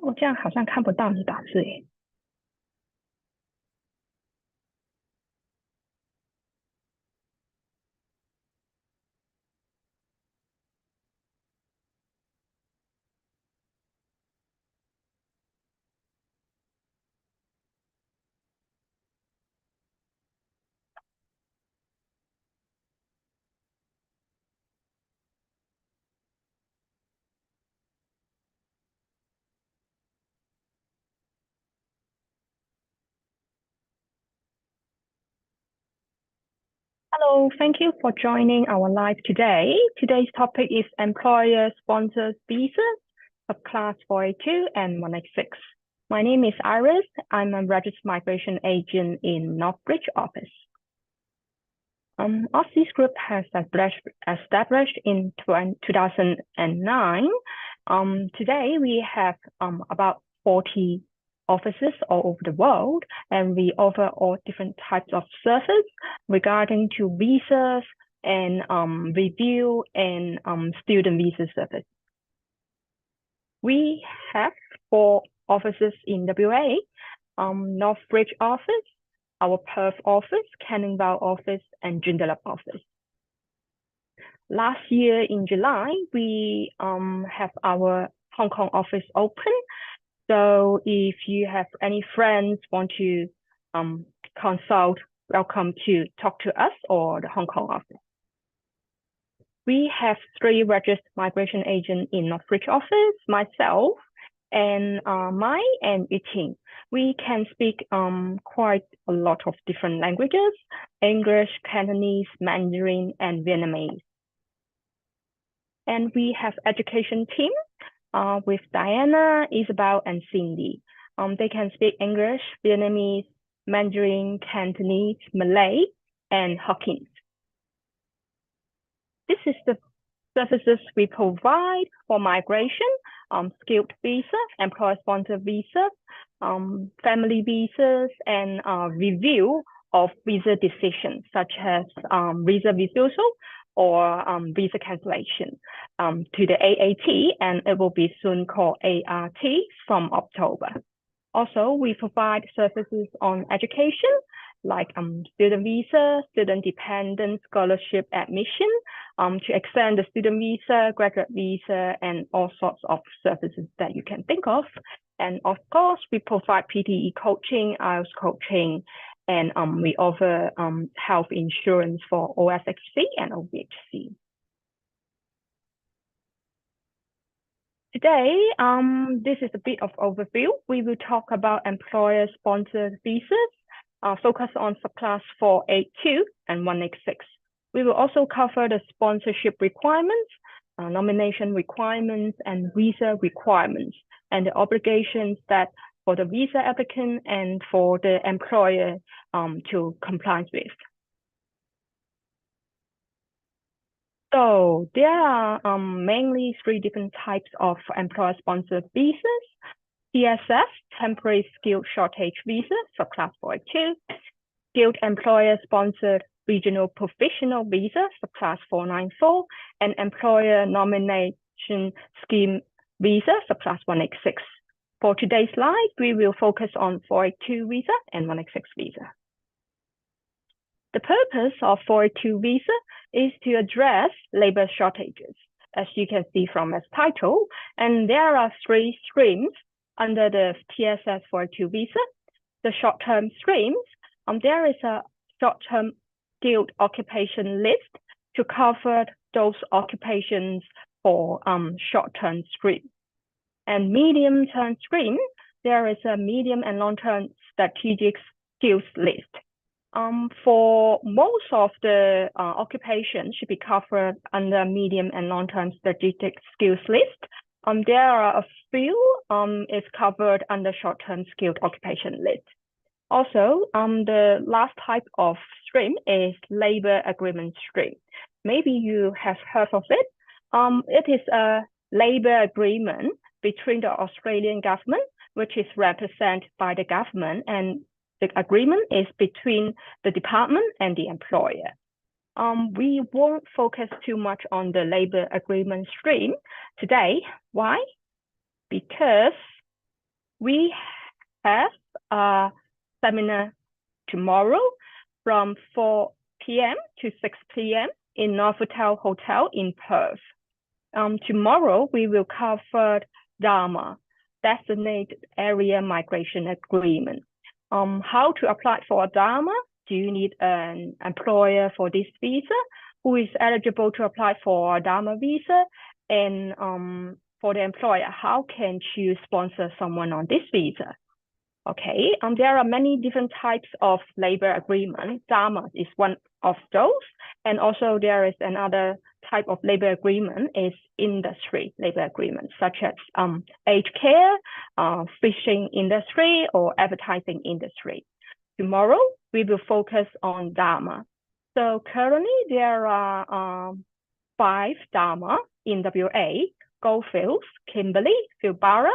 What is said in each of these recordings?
我这样好像看不到你打字耶。Hello, thank you for joining our live today. Today's topic is employer-sponsored visas, subclass 482 and 186. My name is Iris. I'm a registered migration agent in Northbridge office. Aussizz Group has established in 2009. Today we have about 40 offices all over the world, and we offer all different types of service regarding to visas and review and student visa service. We have 4 offices in WA, Northbridge office, our Perth office, Canning Vale office, and Joondalup office. Last year in July, we have our Hong Kong office open. So if you have any friends want to consult, welcome to talk to us or the Hong Kong office. We have 3 registered migration agents in Northbridge office, myself, and Mai and Yuting. We can speak quite a lot of different languages: English, Cantonese, Mandarin, and Vietnamese. And we have education team with Diana, Isabel, and Cindy. They can speak English, Vietnamese, Mandarin, Cantonese, Malay, and Hokkien. This is the services we provide for migration, skilled visa, employer-sponsored visas, family visas, and review of visa decisions such as visa refusal or visa cancellation to the AAT, and it will be soon called ART from October. Also, we provide services on education like student visa, student dependent scholarship admission, to extend the student visa, graduate visa, and all sorts of services that you can think of. And of course, we provide PTE coaching, IELTS coaching, and we offer health insurance for OSHC and OVHC. Today, this is a bit of overview. We will talk about employer-sponsored visas, focus on subclass 482 and 186. We will also cover the sponsorship requirements, nomination requirements, and visa requirements, and the obligations that for the visa applicant and for the employer to comply with. So there are mainly 3 different types of employer-sponsored visas: TSF, Temporary Skilled Shortage Visa, subclass 482, Skilled Employer-Sponsored Regional Provisional Visa, subclass 494, and Employer Nomination Scheme Visa, subclass 186. For today's slide, we will focus on 482 visa and 186 visa. The purpose of 482 visa is to address labor shortages, as you can see from its title, and there are 3 streams under the TSS 482 visa. The short-term streams, there is a short-term skilled occupation list to cover those occupations for short-term stream. And medium-term stream, there is a medium and long-term strategic skills list. For most of the occupations should be covered under medium and long-term strategic skills list. There are a few is covered under short-term skilled occupation list. Also, the last type of stream is labor agreement stream. Maybe you have heard of it. It is a labor agreement between the Australian government, which is represented by the government, and the agreement is between the department and the employer. We won't focus too much on the labor agreement stream today. Why? Because We have a seminar tomorrow from 4 p.m. to 6 p.m. in Novotel Hotel in Perth. Tomorrow, we will cover DAMA, Designated Area Migration Agreement. How to apply for a DAMA? Do you need an employer for this visa? Who is eligible to apply for a DAMA visa? And for the employer, how can you sponsor someone on this visa? Okay, there are many different types of labor agreement. DAMA is one of those. And also there is another type of labor agreement is industry labor agreement, such as aged care, fishing industry, or advertising industry. Tomorrow, we will focus on DAMA. So currently there are 5 DAMA in WA, Goldfields, Kimberley, Pilbara,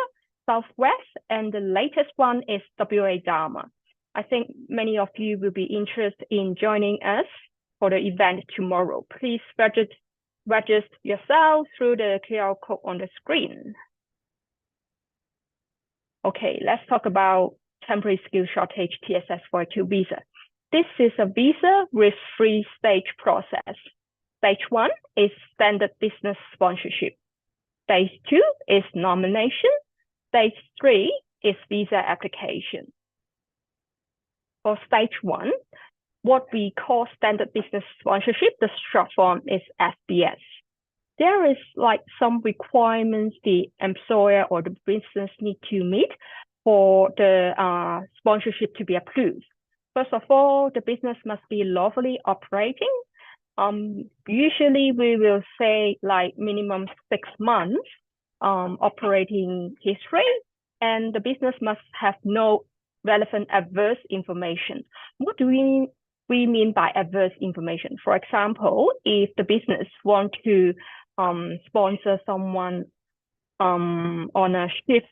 Southwest, and the latest one is WA DAMA. I think many of you will be interested in joining us for the event tomorrow. Please register yourself through the QR code on the screen. Okay, let's talk about temporary skill shortage TSS 42 visa. This is a visa with 3-stage process. Stage 1 is standard business sponsorship. Stage 2 is nomination. Stage 3 is visa application. For stage 1, what we call standard business sponsorship, the short form is SBS. There is like some requirements the employer or the business need to meet for the sponsorship to be approved. First of all, the business must be lawfully operating. Usually we will say like minimum 6 months operating history, and the business must have no relevant adverse information. What do we mean by adverse information? For example, if the business want to sponsor someone on a shift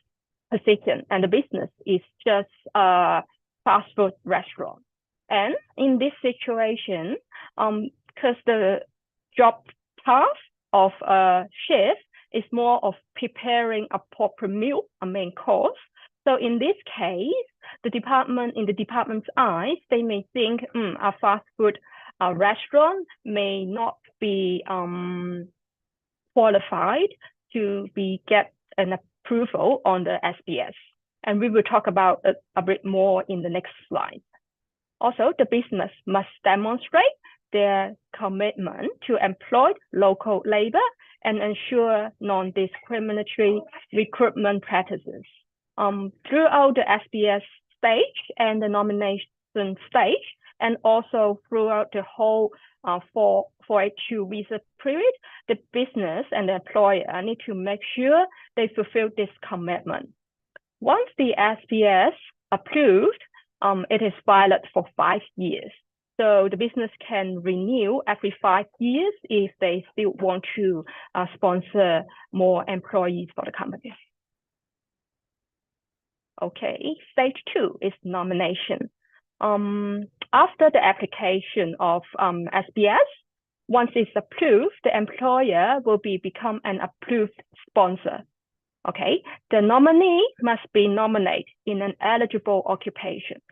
position and the business is just a fast food restaurant. And in this situation, because the job task of a chef is more of preparing a proper meal, a main course. So in this case, in the department's eyes, they may think a fast food restaurant may not be qualified to get an approval on the SBS. And we will talk about it a bit more in the next slide. Also, the business must demonstrate their commitment to employ local labor and ensure non-discriminatory recruitment practices. Throughout the SBS stage and the nomination stage, and also throughout the whole 482 visa period, the business and the employer need to make sure they fulfill this commitment. Once the SBS approved, it is valid for 5 years. So the business can renew every 5 years if they still want to sponsor more employees for the company. Okay, stage 2 is nomination. After the application of SBS, once it's approved, the employer will become an approved sponsor. Okay, the nominee must be nominated in an eligible occupation.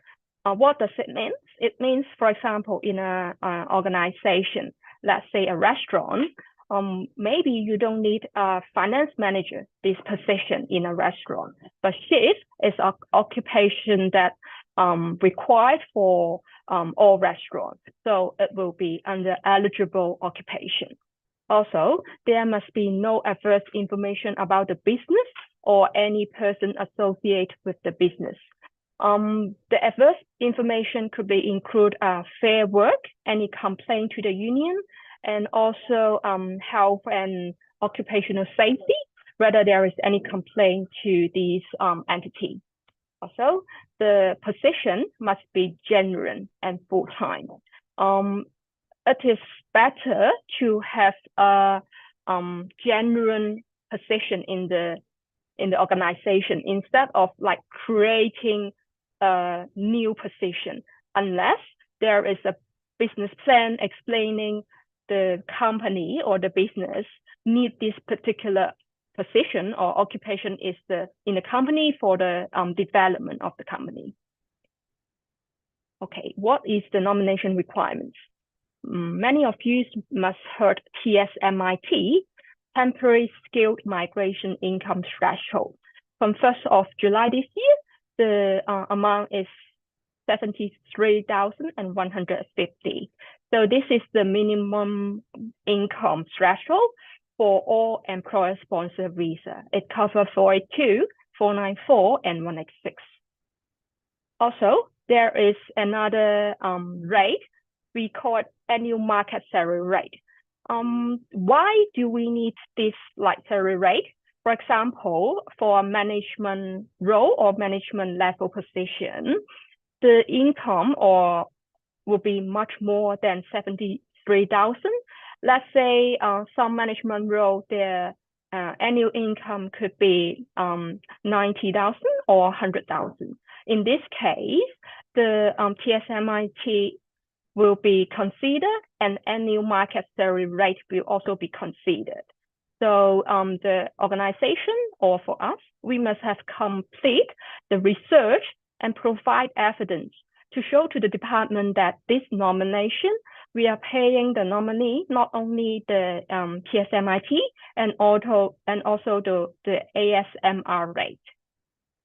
What does it mean? It means, for example, in an organization, let's say a restaurant, maybe you don't need a finance manager, this position in a restaurant, but chef is an occupation that required for all restaurants. So it will be under eligible occupation. Also, there must be no adverse information about the business or any person associated with the business. The adverse information could include fair work, any complaint to the union, and also health and occupational safety, whether there is any complaint to these entities. Also, the position must be genuine and full-time. It is better to have a genuine position in the organization instead of like creating a new position, unless there is a business plan explaining the company or the business need this particular position or occupation is in the company for the development of the company. Okay, what is the nomination requirements? Many of you must heard TSMIT, Temporary Skilled Migration Income Threshold. From 1st of July this year, the amount is 73,150. So this is the minimum income threshold for all employer-sponsored visa. It covers 482, 494, and 186. Also, there is another rate. We call it annual market salary rate. Why do we need this salary rate? For example, for a management role or management level position, the income will be much more than 73,000. Let's say some management role, their annual income could be 90,000 or 100,000. In this case, the TSMIT will be considered, and annual market salary rate will also be considered. So the organization, or for us, we must have complete the research and provide evidence to show to the department that this nomination, we are paying the nominee not only the TSMIT and also the ASMR rate.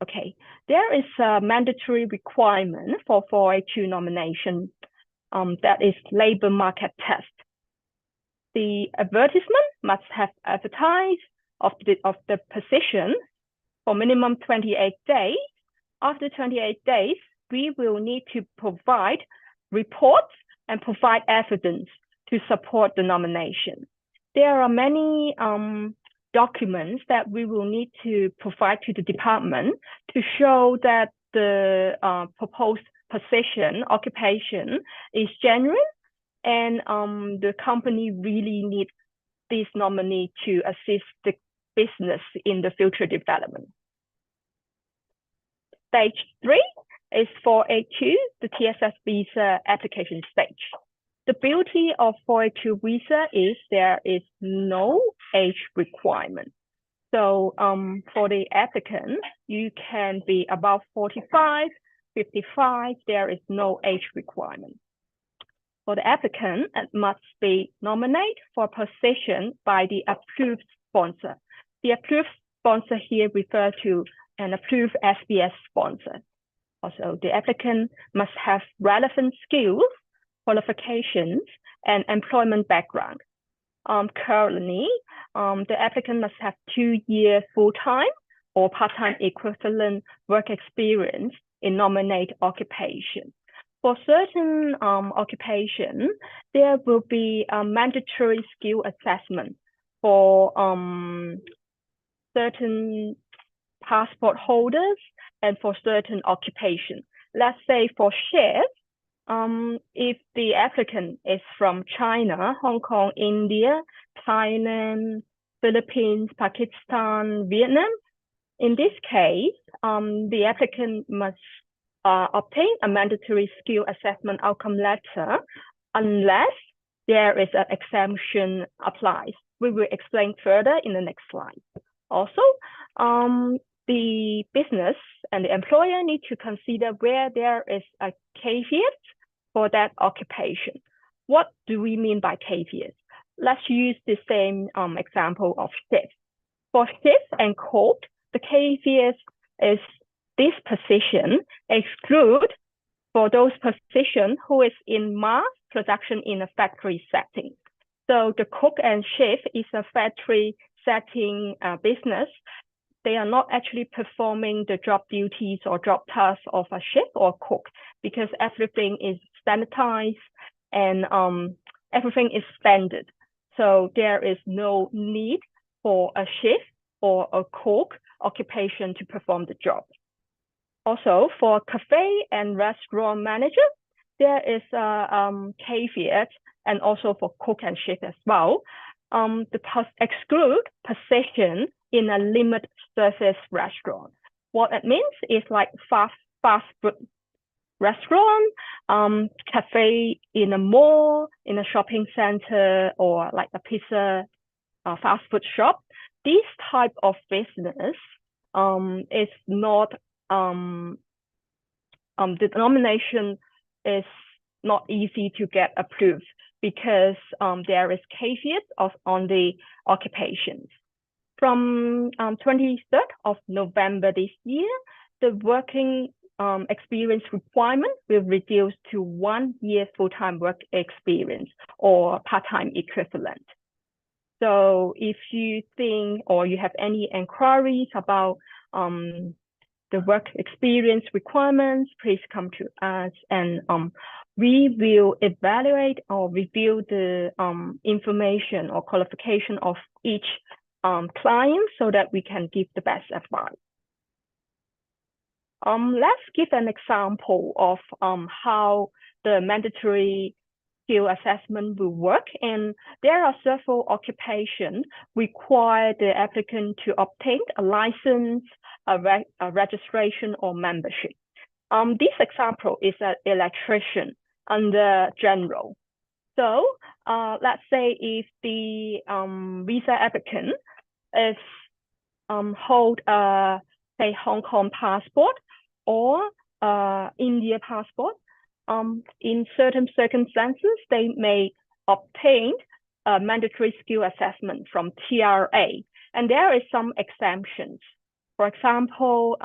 Okay, there is a mandatory requirement for 482 nomination. That is labor market test. The advertisement must have advertised of the position for minimum 28 days. After 28 days, we will need to provide reports and provide evidence to support the nomination. There are many documents that we will need to provide to the department to show that the proposed position, occupation is genuine, and the company really needs this nominee to assist the business in the future development. Stage 3 is 482, the TSS visa application stage. The beauty of 482 visa is there is no age requirement. So for the applicant, you can be about 45, 55, there is no age requirement. For the applicant, it must be nominated for a position by the approved sponsor. The approved sponsor here refers to an approved SBS sponsor. Also, the applicant must have relevant skills, qualifications, and employment background. Currently, the applicant must have 2 years full-time or part-time equivalent work experience in nominated occupation. For certain occupation, there will be a mandatory skill assessment for certain passport holders and for certain occupation. Let's say for chef, if the applicant is from China, Hong Kong, India, Thailand, Philippines, Pakistan, Vietnam, in this case, the applicant must obtain a mandatory skill assessment outcome letter unless there is an exemption applies. We will explain further in the next slide. Also, the business and the employer need to consider where there is a caveat for that occupation. What do we mean by caveat? Let's use the same example of chef. For chef and cook, the caveat is this position exclude for those positions who is in mass production in a factory setting. So the cook and chef is a factory setting business. They are not actually performing the job duties or job tasks of a chef or cook because everything is standardized and everything is standard. So there is no need for a chef or a cook occupation to perform the job. Also, for cafe and restaurant manager, there is a caveat, and also for cook and chef as well. The exclude position in a limited service restaurant. What it means is like fast food restaurant, cafe in a mall, in a shopping center, or like a pizza fast food shop, this type of business is not the denomination is not easy to get approved because there is caveat on the occupations. From 23rd of November this year, the working experience requirement will reduce to 1 year full-time work experience or part-time equivalent. So if you think or you have any inquiries about the work experience requirements, please come to us and we will evaluate or review the information or qualification of each client so that we can give the best advice. Let's give an example of how the mandatory skill assessment will work. And there are several occupations require the applicant to obtain a license, a registration, or membership. This example is an electrician under general. So let's say if the visa applicant is hold a say Hong Kong passport or India passport, in certain circumstances they may obtain a mandatory skill assessment from TRA, and there is some exemptions. For example,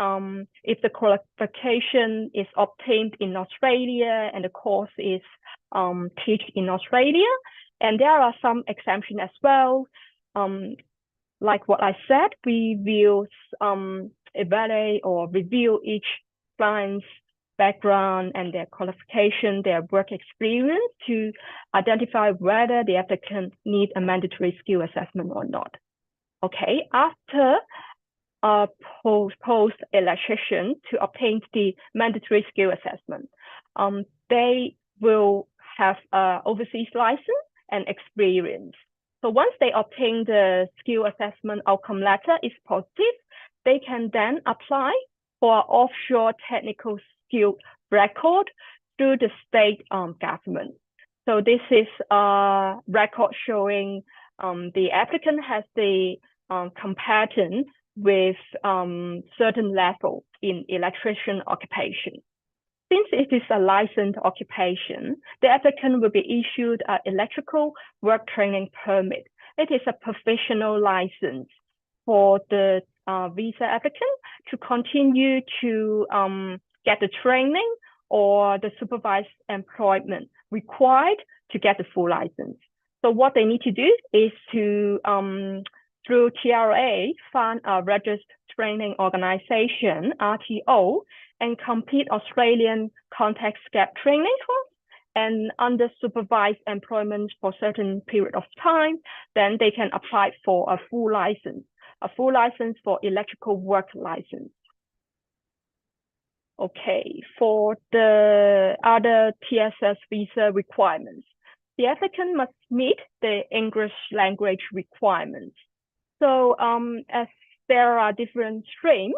if the qualification is obtained in Australia and the course is taught in Australia, and there are some exemptions as well. Like what I said, we will evaluate or review each client's background and their qualification, their work experience to identify whether the applicant needs a mandatory skill assessment or not. Okay, after post-electrician to obtain the mandatory skill assessment, they will have an overseas license and experience. So once they obtain the skill assessment outcome letter is positive, they can then apply for offshore technical skill record through the state government. So this is a record showing the applicant has the competence with certain level in electrician occupation. Since it is a licensed occupation, the applicant will be issued an electrical work training permit. It is a professional license for the visa applicant to continue to get the training or the supervised employment required to get the full license. So what they need to do is to, through TRA, find a registered training organization, RTO, and complete Australian context gap training course, and under supervised employment for certain period of time, then they can apply for a full license for electrical work license. Okay, for the other TSS visa requirements, the applicant must meet the English language requirements. So as there are different streams,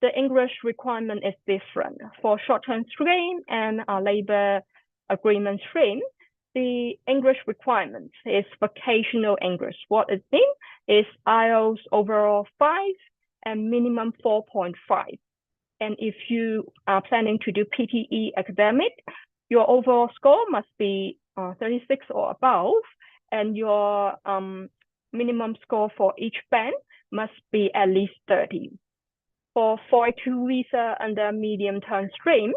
the English requirement is different. For short-term stream and labor agreement stream, the English requirement is vocational English. What it means is IELTS overall 5 and minimum 4.5. And if you are planning to do PTE academic, your overall score must be 36 or above, and your minimum score for each band must be at least 30. For 482 visa under medium-term stream,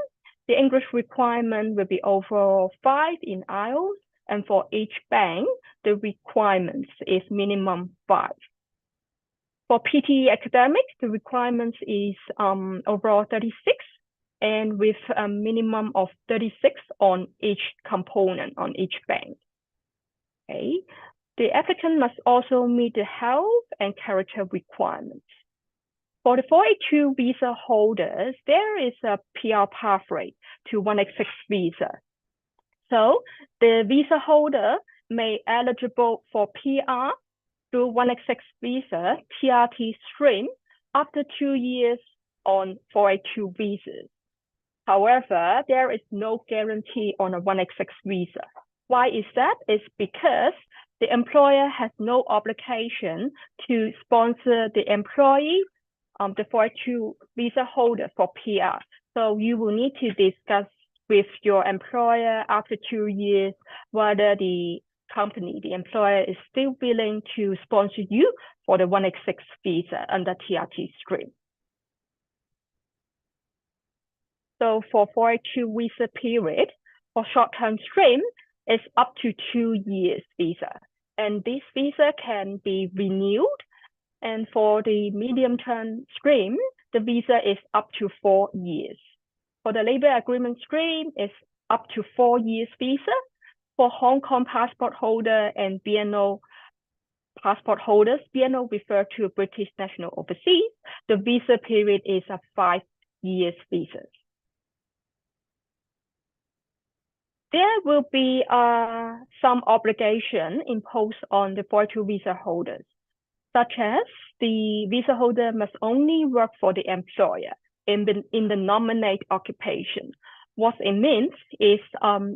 the English requirement will be overall 5 in IELTS, and for each band, the requirements is minimum 5. For PTE academic, the requirements is overall 36, and with a minimum of 36 on each component, on each band. Okay. The applicant must also meet the health and character requirements. For the 482 visa holders, there is a PR pathway to 186 visa. So the visa holder may eligible for PR through 186 visa TRT stream after 2 years on 482 visas. However, there is no guarantee on a 186 visa. Why is that? It's because the employer has no obligation to sponsor the employee, the 482 visa holder for PR. So you will need to discuss with your employer after 2 years whether the company, the employer, is still willing to sponsor you for the 186 visa under TRT stream. So for 482 visa period, for short-term stream, it's up to 2 years visa. And this visa can be renewed. And for the medium-term stream, the visa is up to 4 years. For the labor agreement stream, it's up to 4 years visa. For Hong Kong passport holder and BNO passport holders, BNO refer to British national overseas, the visa period is a 5 years visa. There will be some obligation imposed on the 482 visa holders, such as the visa holder must only work for the employer in the nominate occupation. What it means is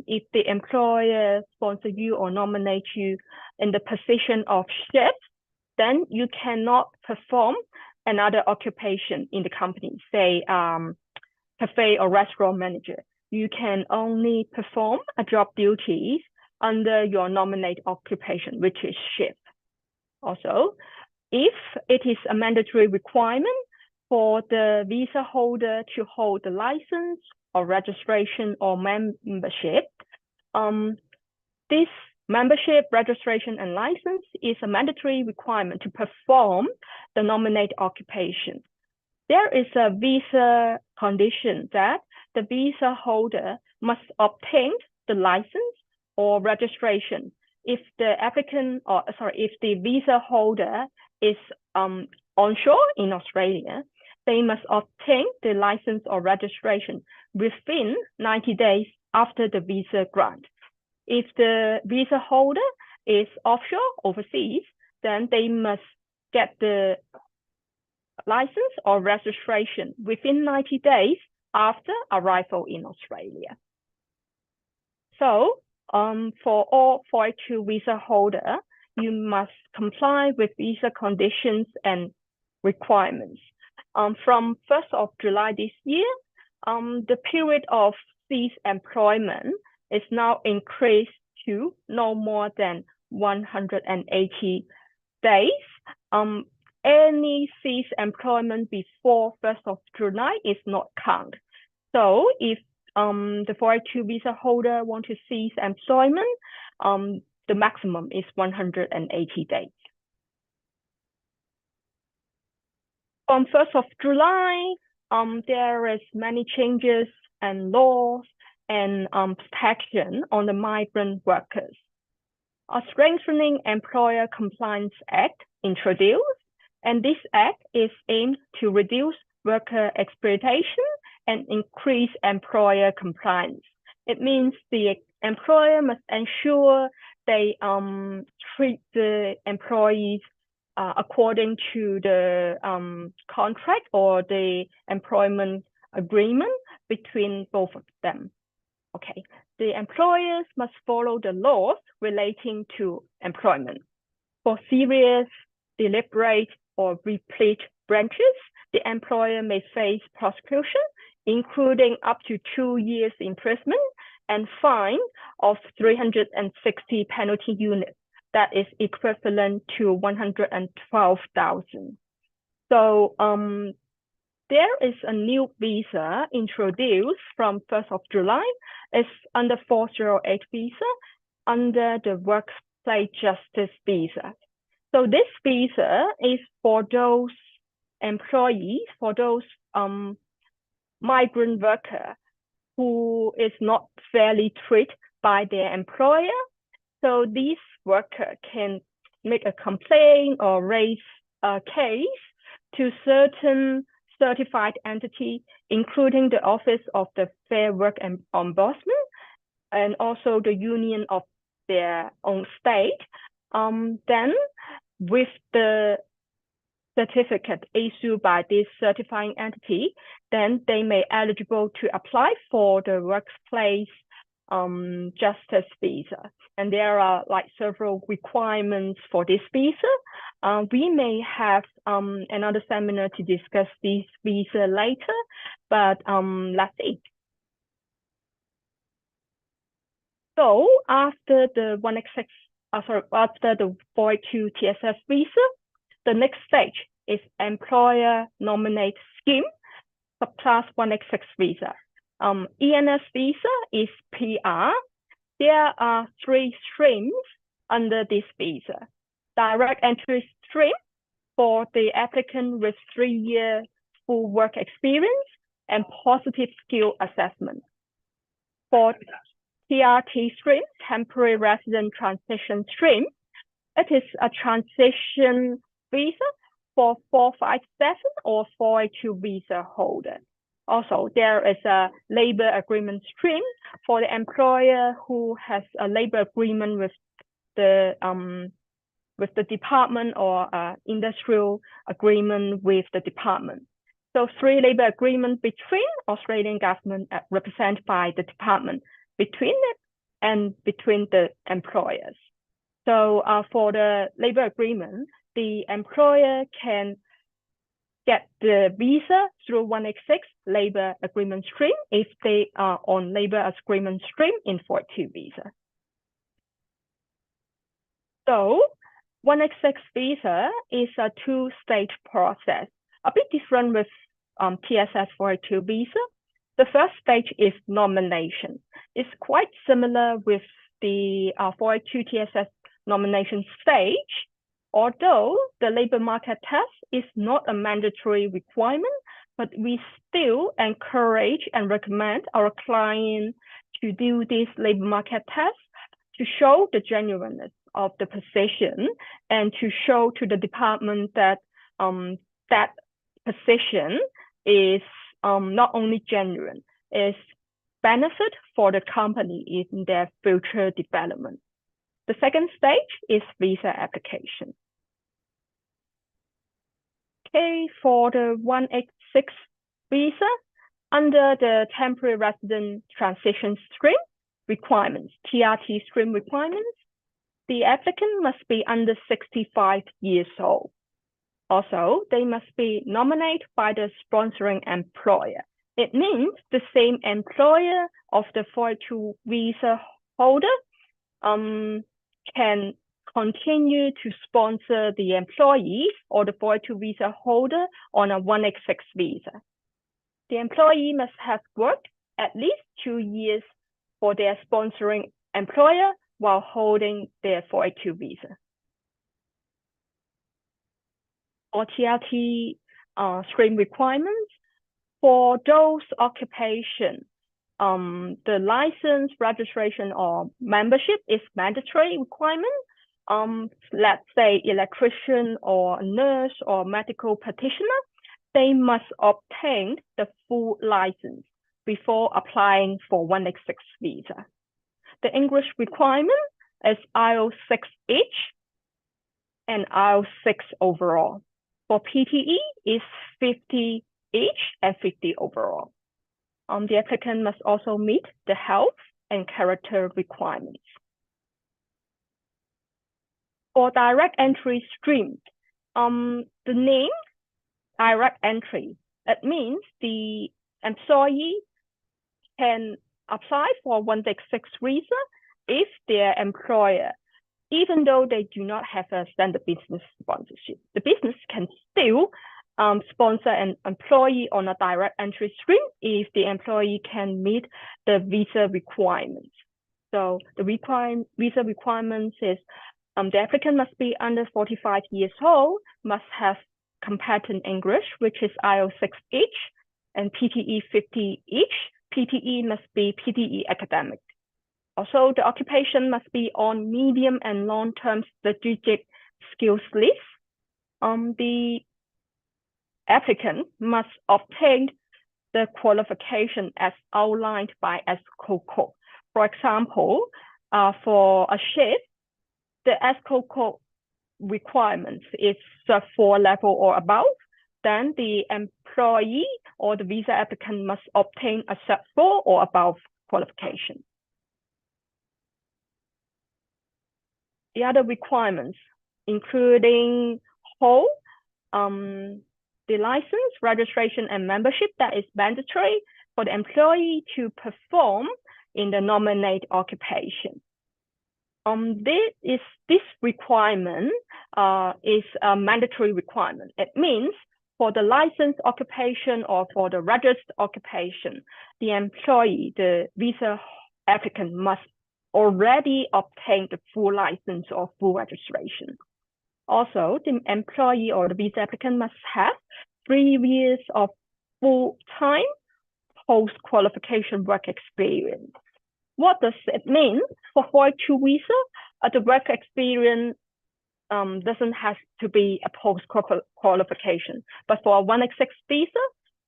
if the employer sponsor you or nominate you in the position of chef, then you cannot perform another occupation in the company, say cafe or restaurant manager. You can only perform a job duties under your nominate occupation, which is chef. Also, if it is a mandatory requirement for the visa holder to hold the license or registration or membership, this membership, registration, and license is a mandatory requirement to perform the nominate occupation. There is a visa condition that the visa holder must obtain the license or registration. If the applicant, or sorry, if the visa holder is onshore in Australia, they must obtain the license or registration within 90 days after the visa grant. If the visa holder is offshore, overseas, then they must get the license or registration within 90 days after arrival in Australia. So for all 482 visa holder, you must comply with visa conditions and requirements. From 1st of July this year, the period of ceased employment is now increased to no more than 180 days. Any ceased employment before 1st of July is not counted. So if the 482 visa holder want to cease employment, the maximum is 180 days. From 1st of July, there is many changes and laws and protection on the migrant workers. A Strengthening Employer Compliance Act introduced, and this act is aimed to reduce worker exploitation and increase employer compliance. It means the employer must ensure they treat the employees according to the contract or the employment agreement between both of them. Okay, the employers must follow the laws relating to employment. For serious, deliberate, or repeat breaches, the employer may face prosecution, including up to 2 years imprisonment and fine of 360 penalty units. That is equivalent to 112,000. So there is a new visa introduced from 1st of July. It's under 408 visa, under the Workplace Justice visa. So this visa is for those employees, for those migrant worker who is not fairly treated by their employer. So these worker can make a complaint or raise a case to certain certified entity, including the Office of the Fair Work and Ombudsman, and also the union of their own state. Then with the certificate issued by this certifying entity, then they may eligible to apply for the workplace justice visa. and there are like several requirements for this visa. We may have another seminar to discuss this visa later, but let's see. So after the 1XX, after the 482 TSS visa, the next stage is employer nominate scheme, subclass 1XX visa. ENS visa is PR. There are 3 streams under this visa. Direct entry stream for the applicant with 3-year full work experience and positive skill assessment. For TRT stream, temporary resident transition stream, it is a transition visa for 457 or 482 visa holder. Also, there is a labor agreement stream for the employer who has a labor agreement with the department or industrial agreement with the department. So 3 labor agreements between Australian government represented by the department, between it and between the employers. So for the labor agreement, the employer can get the visa through 186 labor agreement stream if they are on labor agreement stream in 482 visa. So 186 visa is a 2-stage process, a bit different with TSS 482 visa. The first stage is nomination. It's quite similar with the 482 TSS nomination stage, although the labor market test is not a mandatory requirement, but we still encourage and recommend our clients to do this labor market test to show the genuineness of the position and to show to the department that that position is not only genuine, is benefit for the company in their future development. The second stage is visa application. Okay, for the 186 visa, under the temporary resident transition stream requirements, TRT stream requirements, the applicant must be under 65 years old. Also, they must be nominated by the sponsoring employer. It means the same employer of the 482 visa holder can continue to sponsor the employee or the 482 visa holder on a 186 visa. The employee must have worked at least 2 years for their sponsoring employer while holding their 482 visa. Or TRT stream requirements, for those occupations, the license, registration, or membership is mandatory requirement. Let's say electrician or nurse or medical practitioner, they must obtain the full license before applying for 186 visa. The English requirement is IELTS 6H and IELTS 6 overall. For PTE is 50 each and 50 overall. The applicant must also meet the health and character requirements. For direct entry stream, the name direct entry, it means the employee can apply for 186 visa if their employer, even though they do not have a standard business sponsorship, the business can still sponsor an employee on a direct entry stream if the employee can meet the visa requirements. So the visa requirements is the applicant must be under 45 years old, must have competent English, which is IELTS 6 each, and PTE 50 each. PTE must be PTE academic. Also, the occupation must be on medium and long-term strategic skills list. The applicant must obtain the qualification as outlined by ESCO code. For example, for a shift, the ESCO code requirements is Cert 4 level or above. Then the employee or the visa applicant must obtain a Cert 4 or above qualification. the other requirements, including hold the license, registration, and membership that is mandatory for the employee to perform in the nominated occupation. This requirement is a mandatory requirement. It means for the licensed occupation or for the registered occupation, the employee, the visa applicant must already obtain the full license or full registration. Also, the employee or the visa applicant must have 3 years of full-time post-qualification work experience. What does it mean? For 482 visa, the work experience doesn't have to be a post-qualification, but for a 186 visa,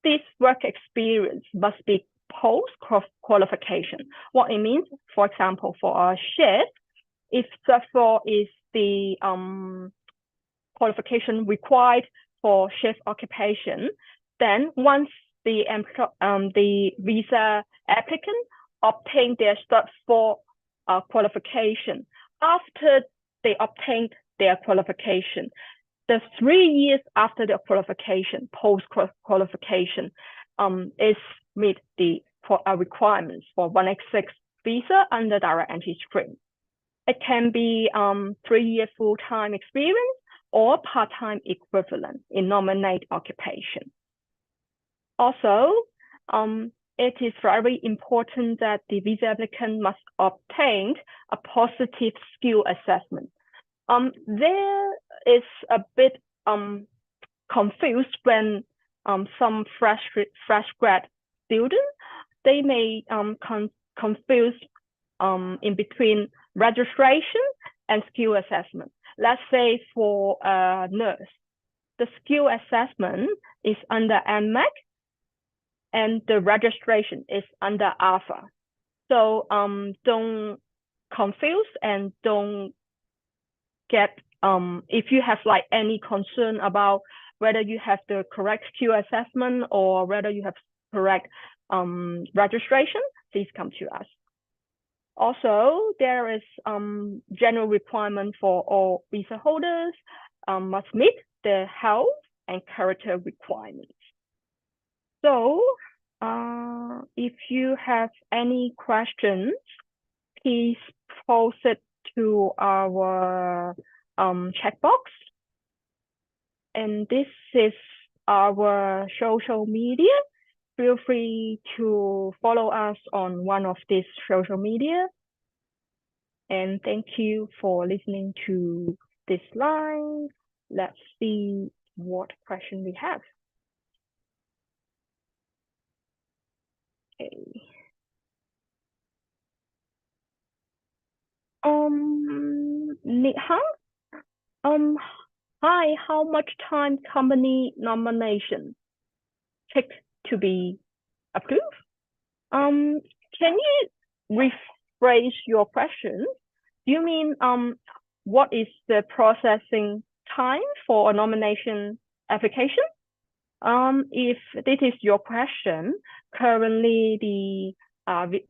this work experience must be post-qualification. What it means, for example, for a shift, if therefore is the qualification required for shift occupation, then once the visa applicant obtain their step 4 qualification, after they obtained their qualification, the 3 years after the qualification, post-qualification, is meet the requirements for 186 visa under direct entry stream. It can be 3-year full-time experience or part-time equivalent in nominated occupation. Also, it is very important that the visa applicant must obtain a positive skill assessment. There is a bit confused when some fresh grad students, they may confuse in between registration and skill assessment. Let's say for a nurse, the skill assessment is under NMAC and the registration is under Alpha. So don't confuse and don't get, if you have like any concern about whether you have the correct skill assessment or whether you have correct registration, please come to us. Also, there is general requirement for all visa holders must meet the health and character requirements. So if you have any questions, please post it to our chat box. And this is our social media. Feel free to follow us on one of these social media. And thank you for listening to this line. Let's see what question we have. Okay. Hi, how much time company nomination take to be approved? Can you rephrase your question? Do you mean what is the processing time for a nomination application? If this is your question, currently the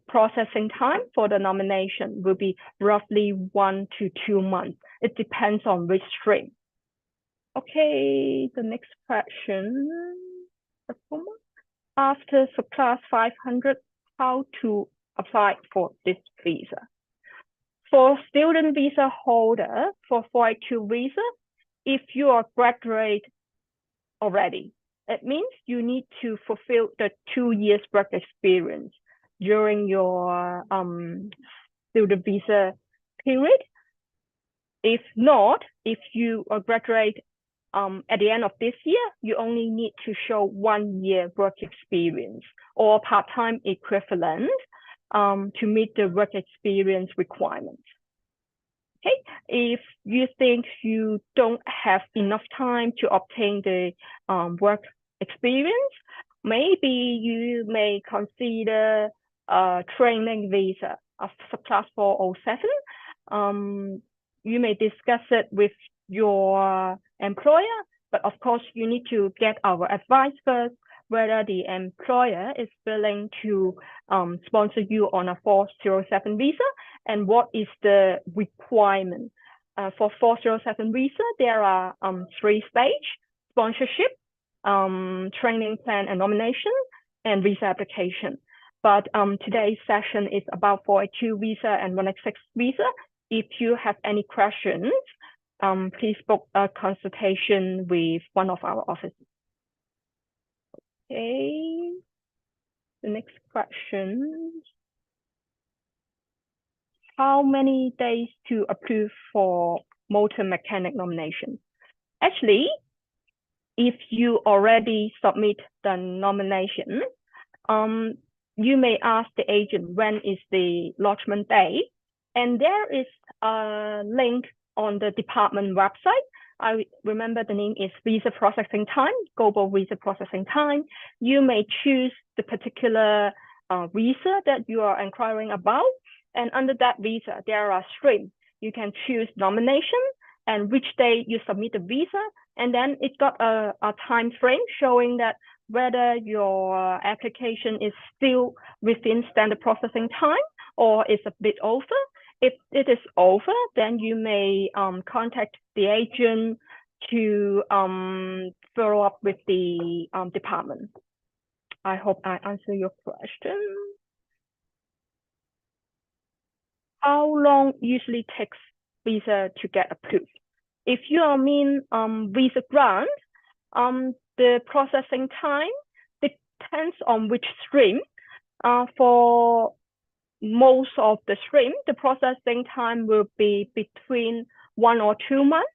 processing time for the nomination will be roughly 1 to 2 months. It depends on which stream. Okay, the next question. After subclass 500, how to apply for this visa? For student visa holder for 482 visa, if you are graduate already, it means you need to fulfill the 2 years work experience during your student visa period. If not, if you are graduate at the end of this year, you only need to show 1 year work experience or part-time equivalent to meet the work experience requirements. Okay, if you think you don't have enough time to obtain the work experience, maybe you may consider a training visa of subclass 407. You may discuss it with your employer, but of course you need to get our advice first whether the employer is willing to sponsor you on a 407 visa and what is the requirement for 407 visa, there are 3 stages: sponsorship, training plan and nomination, and visa application. But today's session is about 482 visa and 186 visa. If you have any questions, please book a consultation with one of our officers. Okay, the next question. How many days to approve for motor mechanic nomination? Actually, if you already submit the nomination, you may ask the agent when is the lodgement day, and there is a link on the department website. I remember the name is Visa Processing Time, Global Visa Processing Time. You may choose the particular visa that you are inquiring about, and under that visa, there are streams. You can choose nomination and which day you submit the visa, and then it got a time frame showing that whether your application is still within standard processing time or is a bit over. If it is over, then you may contact the agent to follow up with the department. I hope I answer your question. How long usually takes visa to get approved? If you mean visa grant, the processing time depends on which stream. For most of the stream, the processing time will be between 1 or 2 months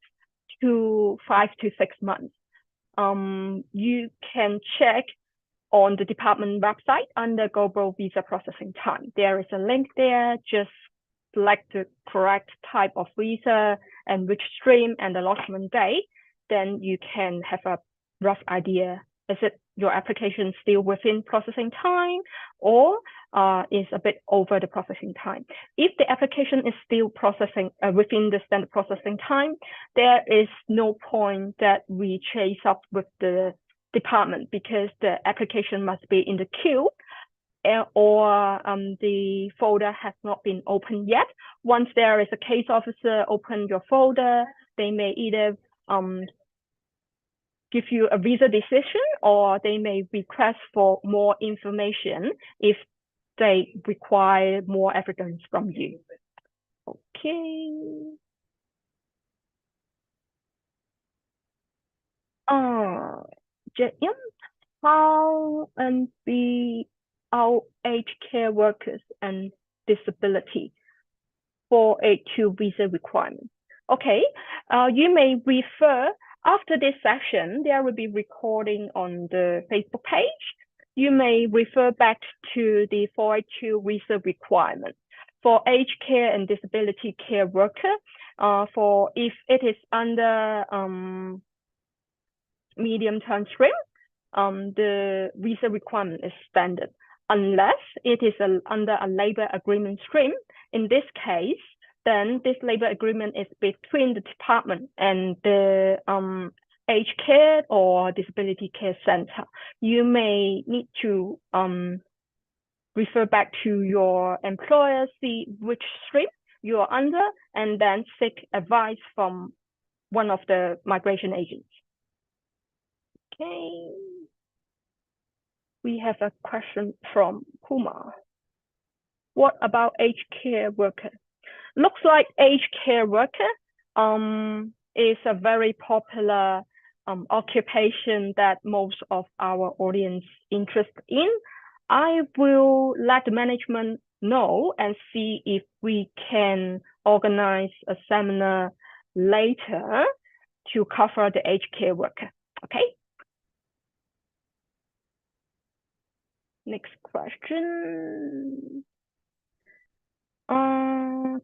to 5 to 6 months. You can check on the department website under Global Visa Processing Time. There is a link there. Just select the correct type of visa and which stream and the lodgement day. Then you can have a rough idea. Is it your application still within processing time or is a bit over the processing time? If the application is still processing within the standard processing time, there is no point that we chase up with the department because the application must be in the queue or the folder has not been opened yet. Once there is a case officer open your folder, they may either give you a visa decision or they may request for more information if they require more evidence from you. Okay. How and be our aged care workers and disability 482 visa requirements. Okay, you may refer after this session, there will be recording on the Facebook page. You may refer back to the 482 visa requirement for aged care and disability care worker. For if it is under medium-term stream, the visa requirement is standard, unless it is under a labor agreement stream. In this case, then this labor agreement is between the department and the aged care or disability care center. You may need to refer back to your employer, see which stream you are under, and then seek advice from one of the migration agents. Okay. We have a question from Kumar. What about aged care worker? Looks like aged care worker is a very popular occupation that most of our audience interested in. I will let the management know and see if we can organize a seminar later to cover the aged care worker. Okay. Next question.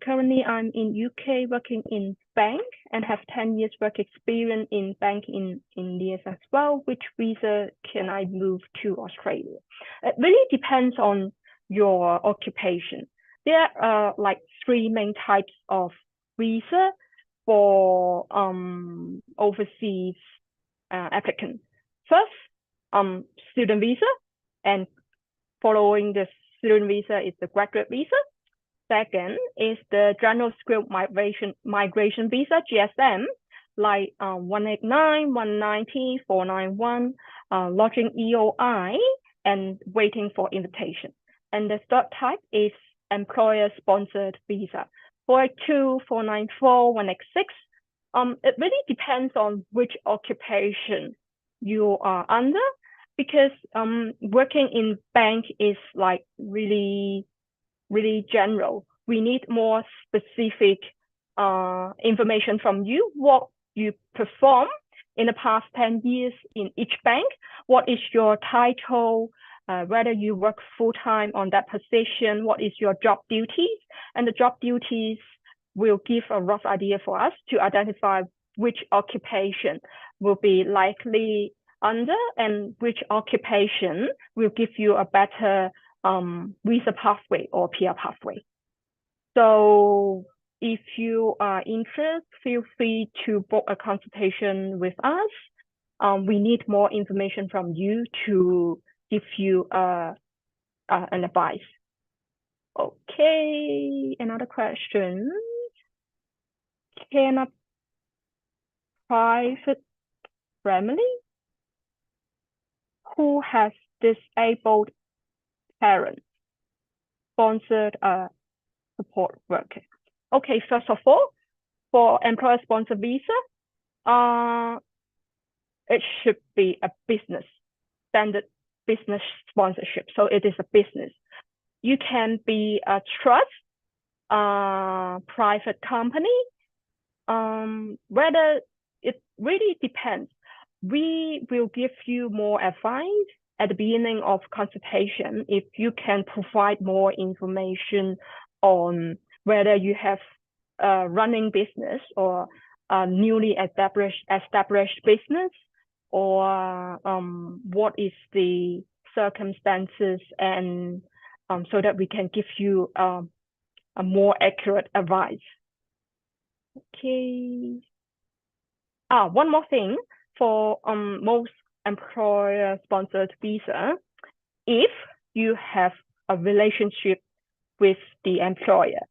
Currently, I'm in UK working in bank and have 10 years work experience in bank in India as well. Which visa can I move to Australia? It really depends on your occupation. There are like 3 main types of visa for overseas applicants. First, student visa, and following the student visa is the graduate visa. Second is the General Skilled Migration Visa, GSM, like 189, 190, 491, lodging EOI, and waiting for invitation. And the third type is employer-sponsored visa, 482, 494, 186. It really depends on which occupation you are under, because working in bank is like really general. We need more specific information from you, what you perform in the past 10 years in each bank, what is your title, whether you work full-time on that position, what is your job duties, and the job duties will give a rough idea for us to identify which occupation will be likely under and which occupation will give you a better visa pathway or PR pathway. So if you are interested, feel free to book a consultation with us. We need more information from you to give you an advice. Okay, another question. Can a private family who has disabled parents sponsored a support worker? Okay, first of all, for employer-sponsored visa, it should be a business, standard business sponsorship. So it is a business. You can be a trust, private company, whether it really depends. We will give you more advice at the beginning of consultation if you can provide more information on whether you have a running business or a newly established business, or what is the circumstances, and so that we can give you a more accurate advice. Okay. One more thing for most employer-sponsored visa, if you have a relationship with the employer,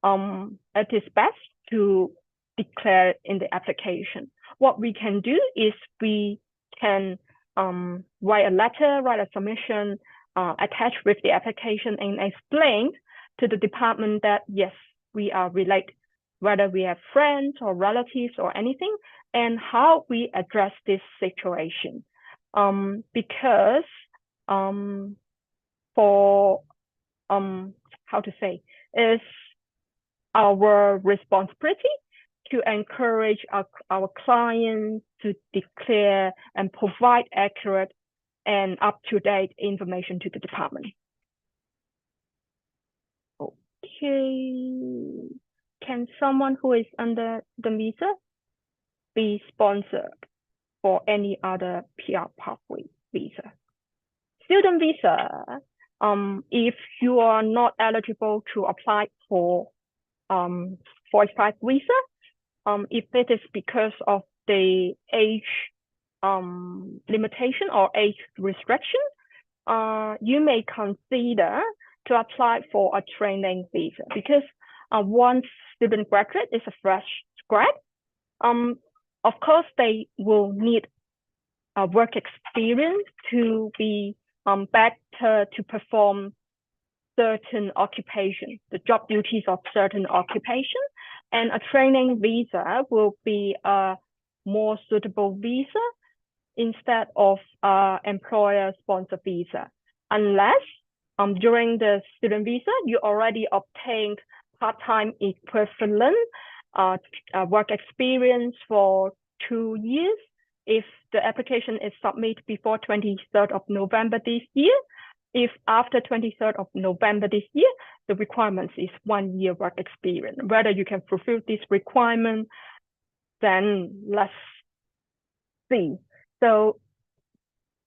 it is best to declare in the application. What we can do is we can write a letter, write a submission, attach with the application and explain to the department that yes, we are related, whether we have friends or relatives or anything, and how we address this situation. Because for how to say, is our responsibility to encourage our clients to declare and provide accurate and up-to-date information to the department. Okay. Can someone who is under the visa be sponsored for any other PR pathway visa? Student visa, if you are not eligible to apply for 45 visa, if it is because of the age limitation or age restriction, you may consider to apply for a training visa, because once student graduate is a fresh grad, of course they will need a work experience to be better to perform certain occupation, the job duties of certain occupation, and a training visa will be a more suitable visa instead of employer-sponsored visa, unless during the student visa you already obtained part-time equivalent work experience for 2 years. If the application is submitted before 23rd of November this year, if after 23rd of November this year, the requirement is 1 year work experience. Whether you can fulfill this requirement, then let's see. So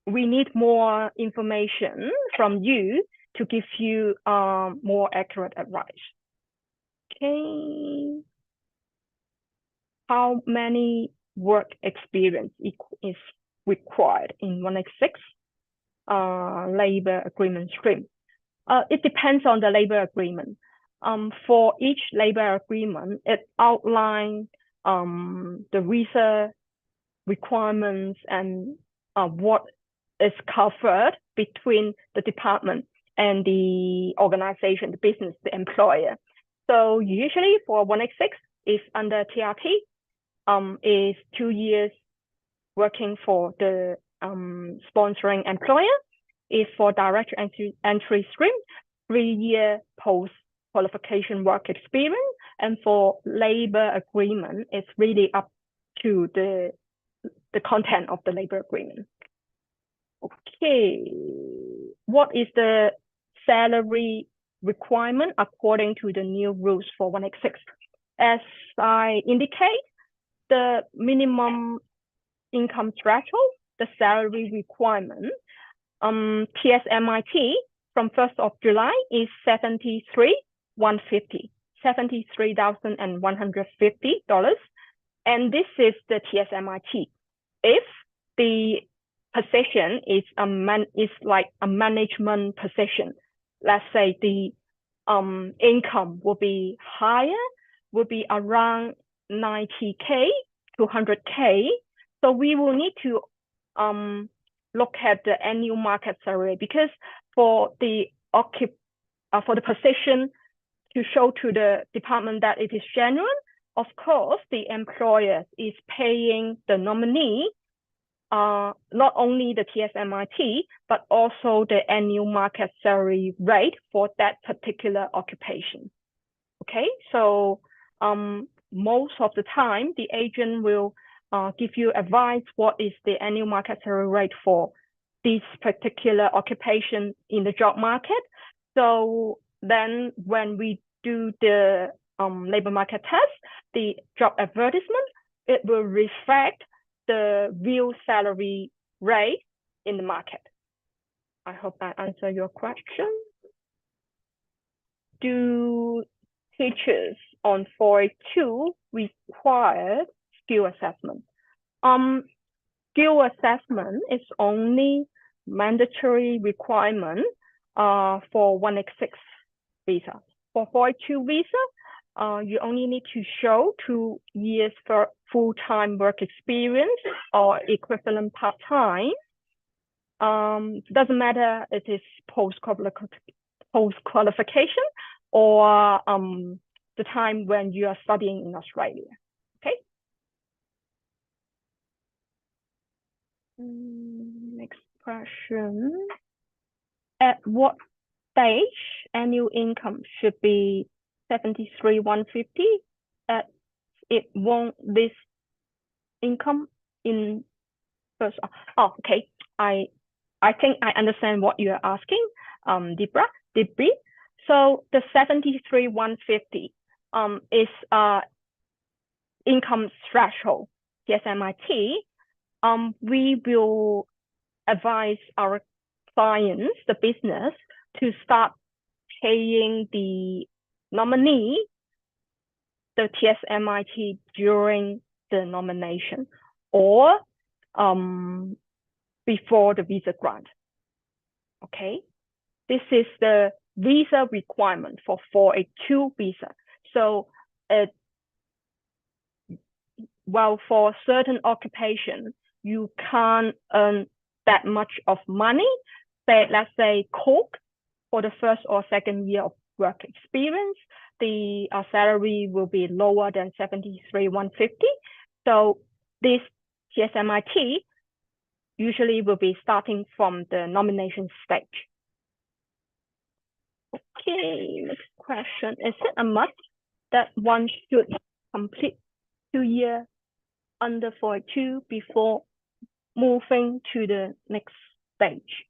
we need more information from you to give you more accurate advice. Okay. How many work experience is required in 186 labor agreement stream? It depends on the labor agreement. For each labor agreement, it outlines the visa requirements and what is covered between the department and the organization, the business, the employer. So usually for 186 is under TRT, is 2 years working for the sponsoring employer. Is for direct entry stream, 3-year post-qualification work experience. And for labor agreement, it's really up to the content of the labor agreement. Okay, what is the salary requirement according to the new rules for 186? As I indicate, the minimum income threshold, the salary requirement, TSMIT from 1st of July is $73,150. And this is the TSMIT. If the position is like a management position, let's say the income will be higher, will be around 90K to 100K. So we will need to look at the annual market salary, because for the position to show to the department that it is genuine, of course, the employer is paying the nominee not only the TSMIT, but also the annual market salary rate for that particular occupation. Okay, so most of the time, the agent will give you advice what is the annual market salary rate for this particular occupation in the job market. So then when we do the labor market test, the job advertisement, it will reflect the real salary rate in the market. I hope I answer your question. Do teachers on 482 require skill assessment? Skill assessment is only mandatory requirement for 186 visa. For 482 visa, you only need to show 2 years for full-time work experience or equivalent part-time. Doesn't matter if it is post-qualification or the time when you are studying in Australia. Okay. Next question. At what stage annual income should be 73,150? It won't list income in first. Oh, okay. I think I understand what you are asking, Debra. So the 73,150 is income threshold. TSMIT. We will advise our clients, the business, to start paying the nominee the TSMIT during the nomination or before the visa grant. Okay, this is the visa requirement for 482 visa. So well, for certain occupation, you can't earn that much of money. Say, let's say cook for the first or second year of work experience, the salary will be lower than 73,150. So this TSMIT usually will be starting from the nomination stage. Okay, next question. Is it a must that one should complete 2 years under 482 before moving to the next stage?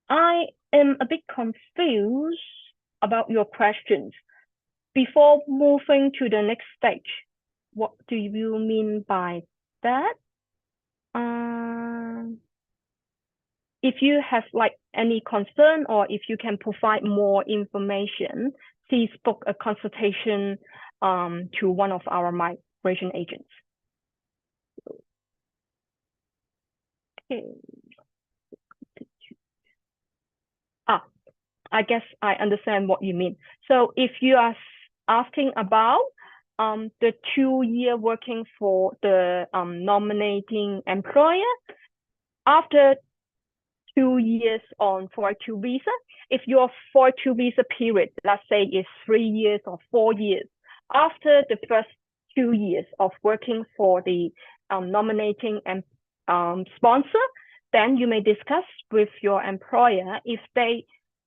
I am a bit confused about your questions. Before moving to the next stage, what do you mean by that? If you have like any concern or if you can provide more information, please book a consultation to one of our migration agents. Okay. I guess I understand what you mean. So if you are asking about the 2-year working for the nominating employer, after 2 years on 482 visa, if your 482 visa period, let's say, is 3 years or 4 years, after the first 2 years of working for the nominating and sponsor, then you may discuss with your employer if they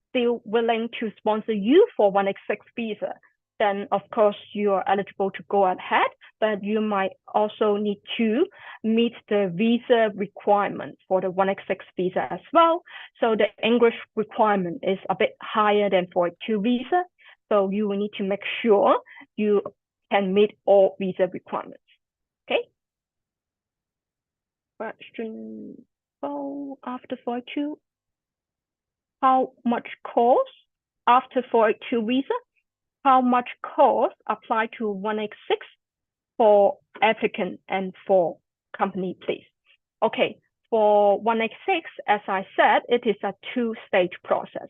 still willing to sponsor you for 186 visa. Then of course you are eligible to go ahead, but you might also need to meet the visa requirement for the 186 visa as well. So the English requirement is a bit higher than for a 2 visa. So you will need to make sure you can meet all visa requirements. Okay. Question 4, after 482, how much cost after 482 visa? How much cost apply to 186 for applicant and for company, please? Okay, for 186, as I said, it is a 2-stage process.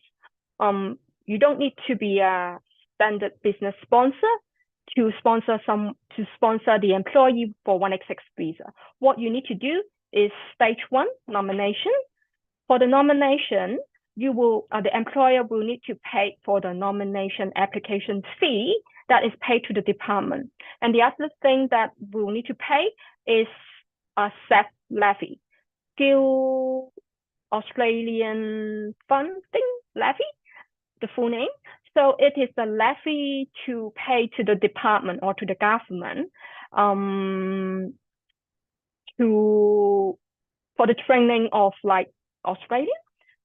You don't need to be a standard business sponsor to sponsor the employee for 186 visa. What you need to do is stage 1, nomination. For the nomination, the employer will need to pay for the nomination application fee that is paid to the department. And the other thing that we'll need to pay is a SAF levy, Skill Australian Funding Levy, the full name. So it is the levy to pay to the department or to the government for the training of like Australia.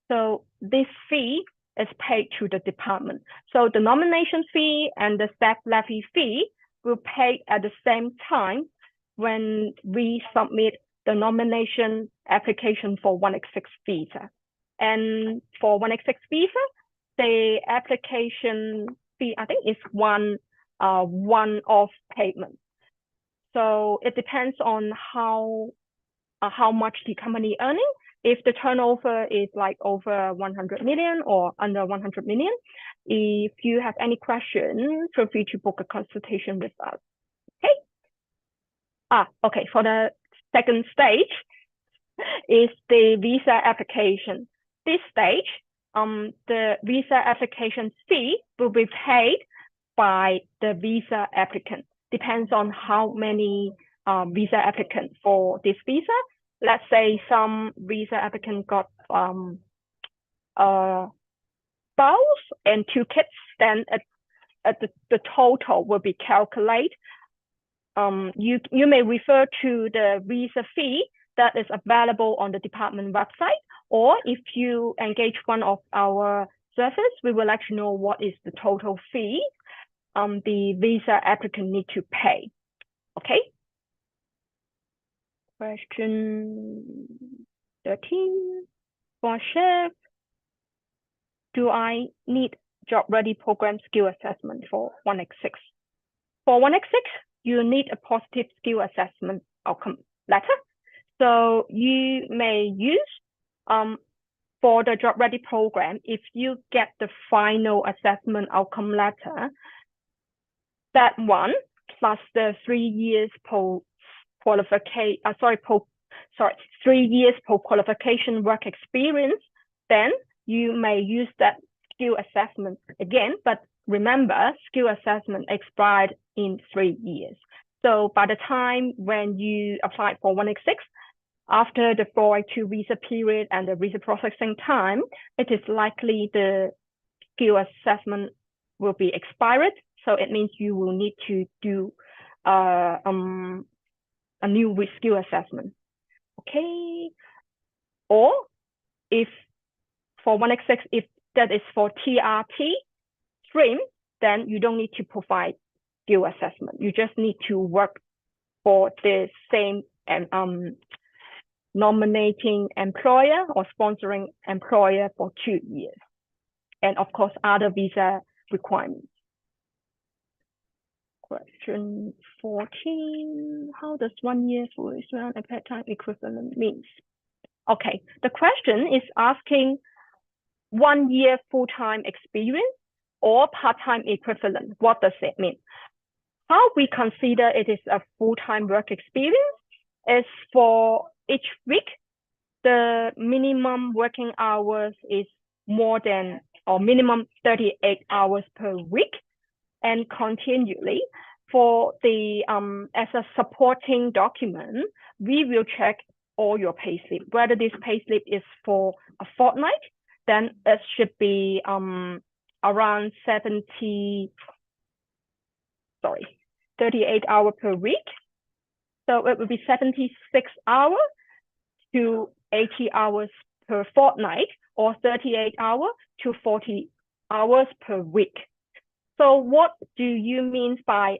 So this fee is paid to the department. So the nomination fee and the staff levy fee will pay at the same time when we submit the nomination application for 186 visa. And for 186 visa, the application fee, I think, is one-off payment. So it depends on how much the company earning. If the turnover is like over 100 million or under 100 million, if you have any question, feel free to book a consultation with us. Okay. Okay. For the second stage is the visa application. This stage, the visa application fee will be paid by the visa applicant. Depends on how many visa applicants for this visa. Let's say some visa applicant got a spouse and 2 kids, then the total will be calculated. You may refer to the visa fee that is available on the department website, or if you engage one of our service, we will let you know what is the total fee the visa applicant need to pay. Okay. Question 13, for chef, do I need job ready program skill assessment for 186? For 186, you need a positive skill assessment outcome letter. So you may use for the job ready program, if you get the final assessment outcome letter, that one plus the 3 years post-qualification, 3 years post-qualification work experience, then you may use that skill assessment again. But remember, skill assessment expired in 3 years. So by the time when you apply for 186, after the 482 visa period and the visa processing time, it is likely the skill assessment will be expired. So it means you will need to do a new skill assessment. Okay. Or if for 186, if that is for TRT stream, then you don't need to provide skill assessment. You just need to work for the same nominating employer or sponsoring employer for 2 years. And of course, other visa requirements. Question 14, how does 1 year for Israel and part-time equivalent means? Okay, the question is asking 1 year full-time experience or part-time equivalent. What does it mean? How we consider it is a full-time work experience is for each week, the minimum working hours is more than or minimum 38 hours per week, and continually for the as a supporting document, we will check all your payslip. Whether this payslip is for a fortnight, then it should be around 38 hours per week. So it will be 76 hours to 80 hours per fortnight, or 38 hours to 40 hours per week. So what do you mean by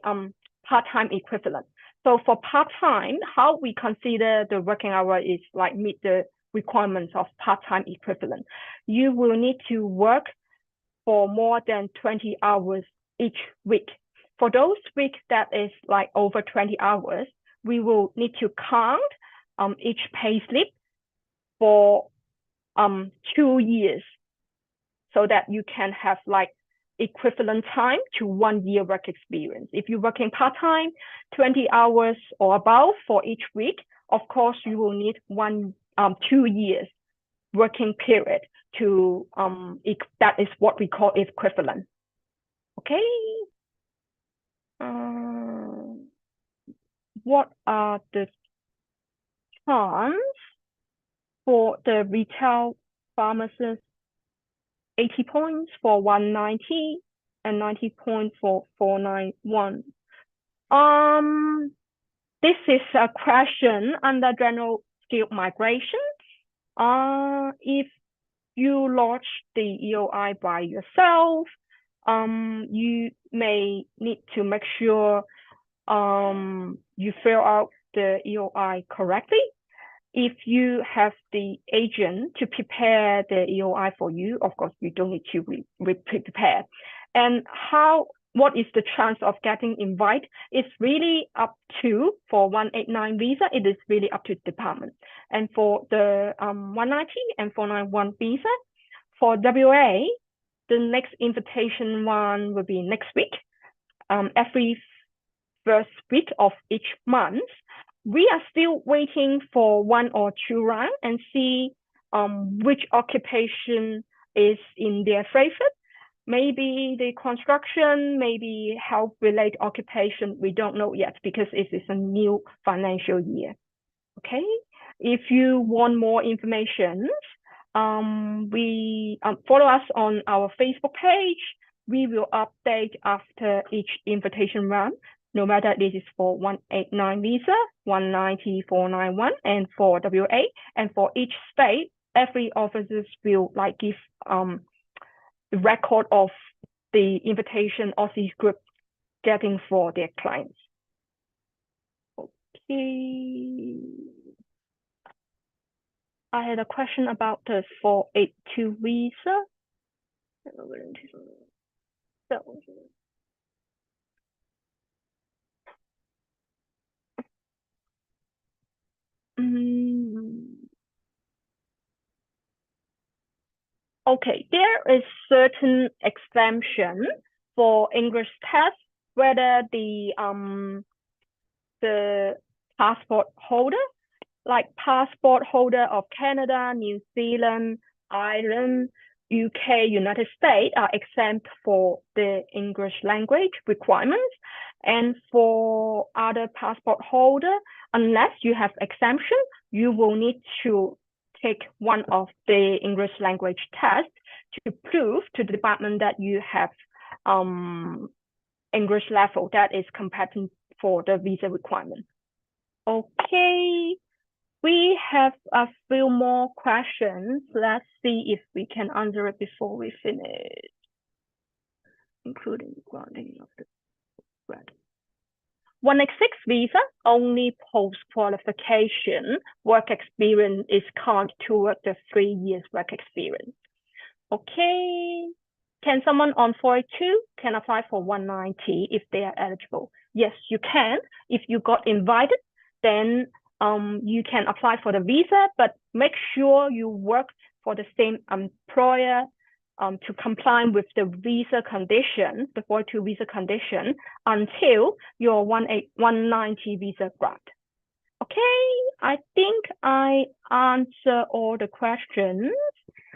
part-time equivalent? So for part-time, how we consider the working hour is like meet the requirements of part-time equivalent. You will need to work for more than 20 hours each week. For those weeks that is like over 20 hours, we will need to count each payslip for 2 years, so that you can have like equivalent time to 1 year work experience. If you're working part-time, 20 hours or above for each week, of course you will need 2 years working period to that is what we call equivalent. Okay. What are the terms for the retail pharmacist? 80 points for 190 and 90 points for 491. This is a question under general skill migration. If you launch the EOI by yourself, you may need to make sure you fill out the EOI correctly. If you have the agent to prepare the EOI for you, of course, you don't need to prepare. And what is the chance of getting invited? It's really up to, for 189 visa, it is really up to the department. And for the 190 and 491 visa, for WA, the next invitation one will be next week, every first week of each month. We are still waiting for 1 or 2 rounds and see which occupation is in their favor. Maybe the construction, maybe health-related occupation. We don't know yet because it is a new financial year. Okay. If you want more information, we follow us on our Facebook page. We will update after each invitation round, no matter this is for 189 visa, 190, 491, and for WA. And for each state, every officers will like give the record of the invitation Aussizz group getting for their clients. Okay. I had a question about the 482 visa. Okay, there is certain exemption for English test, whether the passport holder, like passport holder of Canada, New Zealand, Ireland, UK, United States are exempt for the English language requirements. And for other passport holder, unless you have exemption, you will need to take one of the English language tests to prove to the department that you have English level that is competent for the visa requirement. Okay, we have a few more questions. Let's see if we can answer it before we finish, including granting of the grant. 186 visa, only post-qualification work experience is counted toward the 3 years work experience. Okay, can someone on 482 can apply for 190 if they are eligible? Yes, you can. If you got invited, then you can apply for the visa, but make sure you work for the same employer to comply with the visa condition, the 42 visa condition, until your 190 visa grant. Okay, I think I answer all the questions.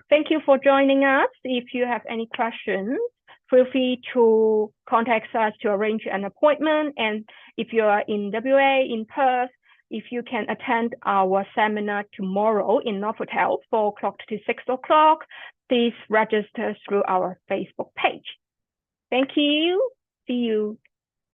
Thank you for joining us. If you have any questions, feel free to contact us to arrange an appointment. And if you are in WA, in Perth, if you can attend our seminar tomorrow in Novotel, 4 o'clock to 6 o'clock, please register through our Facebook page. Thank you. See you.